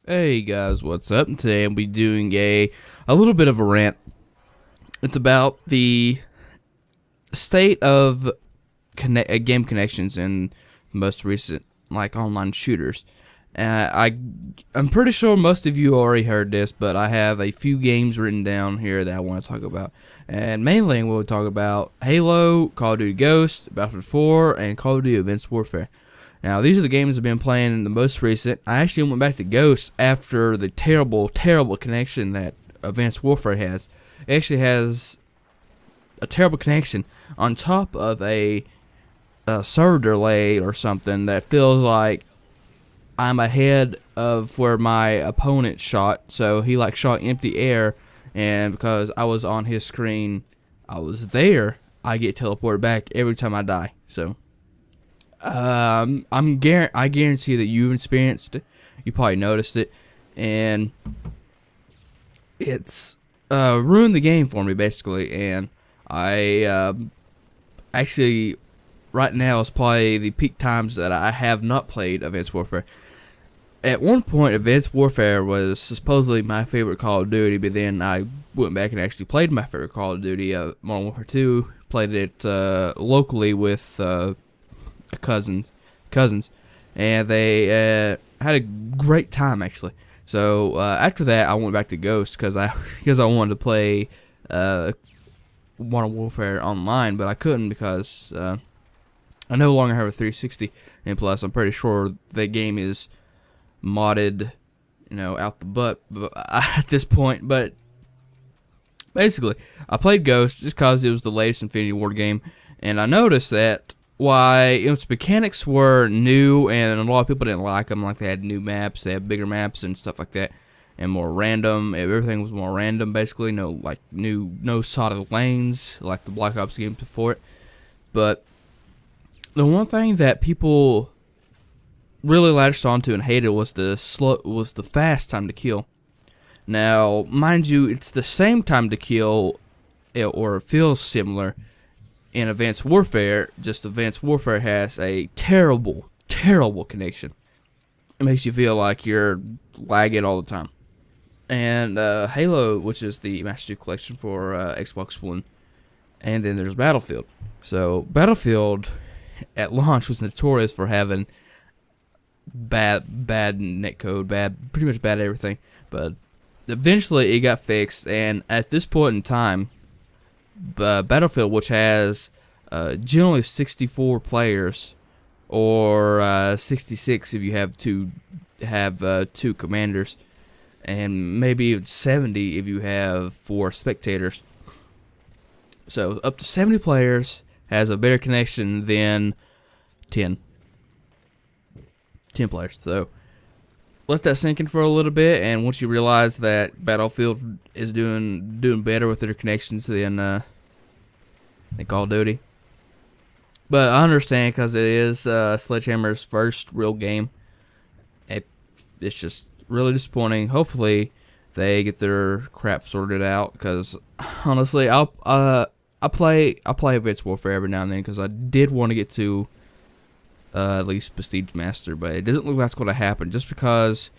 Hey guys, what's up? And today I'll be doing a little bit of a rant. It's about the state of game connections in most recent online shooters. I'm pretty sure most of you already heard this, but I have a few games written down here that I want to talk about. And mainly we'll talk about Halo, Call of Duty Ghosts, Battlefield 4, and Call of Duty Advanced Warfare. Now, these are the games I've been playing the most recent. I actually went back to Ghost after the terrible connection that Advanced Warfare has. It actually has a terrible connection on top of a server delay or something that feels like I'm ahead of where my opponent shot. So he shot empty air, and because I was on his screen, I was there. I get teleported back every time I die. So I guarantee that you've experienced it. You probably noticed it, and it's ruined the game for me basically. And I actually right now is probably the peak times that I have not played Advanced Warfare. At one point, Advanced Warfare was supposedly my favorite Call of Duty, but then I went back and actually played my favorite Call of Duty, Modern Warfare 2. Played it locally with cousins, and they had a great time actually. So after that, I went back to Ghost because I wanted to play Modern Warfare online, but I couldn't because I no longer have a 360, and plus I'm pretty sure that game is modded, out the butt at this point. But basically, I played Ghost just because it was the latest Infinity Ward game, and I noticed that its mechanics were new, and a lot of people didn't like them. Like, they had new maps, they had bigger maps and stuff like that, and more random. Everything was more random, basically. No solid lanes like the Black Ops games before it. But the one thing that people really latched onto and hated was the fast time to kill. Now, mind you, it's the same time to kill, or it feels similar in Advanced Warfare. Just Advanced Warfare has a terrible connection. It makes you feel like you're lagging all the time. And Halo, which is the Master Chief Collection for Xbox One, and then there's Battlefield. So Battlefield at launch was notorious for having bad netcode, pretty much bad everything. But eventually it got fixed, and at this point in time, Battlefield, which has generally 64 players, or 66 if you have two commanders, and maybe even 70 if you have 4 spectators. So up to 70 players has a better connection than 10 players. So let that sink in for a little bit, and once you realize that Battlefield is doing better with their connections than Call of Duty. But I understand, because it is Sledgehammer's first real game. It's just really disappointing. Hopefully they get their crap sorted out, because honestly, I play Advanced Warfare every now and then because I did want to get to at least Prestige Master, but it doesn't look like that's going to happen, just because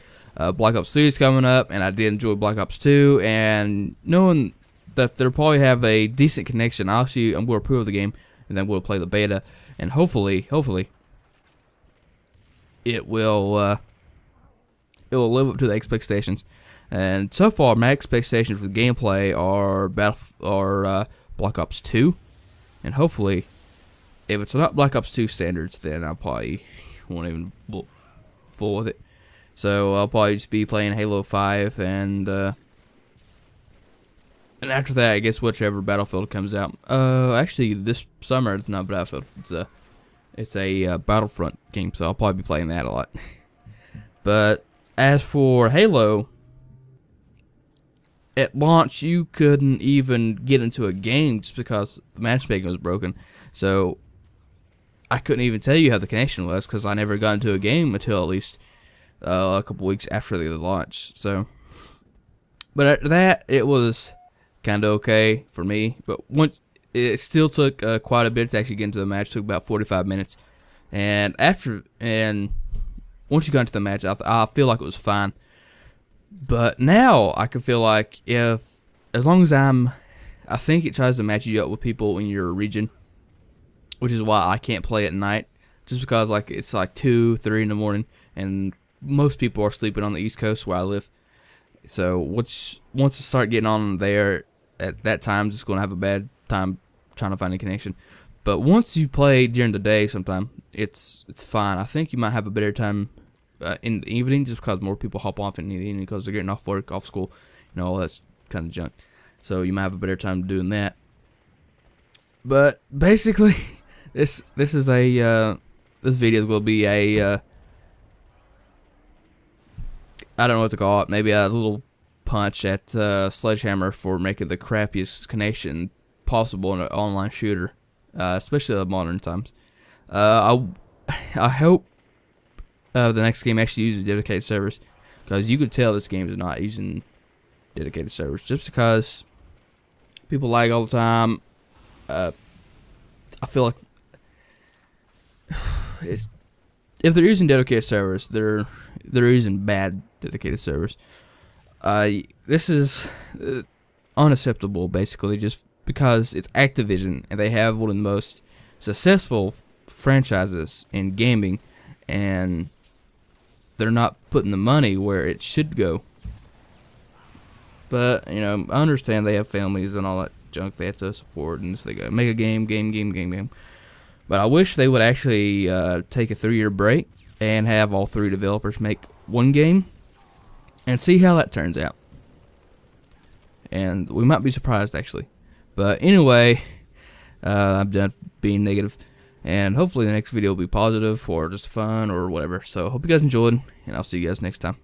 Black Ops 3 is coming up, and I did enjoy Black Ops 2, and knowing that they'll probably have a decent connection, I'm going to approve the game, and then we'll play the beta, and hopefully it will live up to the expectations. And so far, my expectations for the gameplay are Black Ops 2, and hopefully, if it's not Black Ops 2 standards, then I probably won't even fool with it. So I'll probably just be playing Halo 5, and after that, I guess whichever Battlefield comes out. Actually, this summer it's not Battlefield. It's a Battlefront game, so I'll probably be playing that a lot. But as for Halo, at launch you couldn't even get into a game just because the matchmaking was broken. So I couldn't even tell you how the connection was, because I never got into a game until at least a couple weeks after the launch. So, but after that, it was kind of okay for me. But it still took quite a bit to actually get into the match. It took about 45 minutes, and once you got into the match, I feel like it was fine. But now I can feel like as long as I think it tries to match you up with people in your region, which is why I can't play at night, just because like it's like 2, 3 in the morning, and most people are sleeping on the East Coast where I live. So once I start getting on there at that time, just gonna have a bad time trying to find a connection. But once you play during the day, sometime it's fine. I think you might have a better time in the evening, just because more people hop off in the evening because they're getting off work, off school, all that's kind of junk. So you might have a better time doing that. But basically, this is a this video will be a I don't know what to call it. Maybe a little punch at Sledgehammer for making the crappiest connection possible in an online shooter, especially in modern times. I hope the next game actually uses dedicated servers, because you could tell this game is not using dedicated servers just because people lag all the time. I feel like if they're using dedicated servers, they're using bad dedicated servers. This is unacceptable, basically, just because it's Activision and they have one of the most successful franchises in gaming, and they're not putting the money where it should go. But I understand they have families and all that junk they have to support, and so they gotta make a game. But I wish they would actually take a 3-year break and have all 3 developers make one game and see how that turns out. And we might be surprised, actually. But anyway, I'm done being negative, and hopefully the next video will be positive or just fun or whatever. So hope you guys enjoyed, and I'll see you guys next time.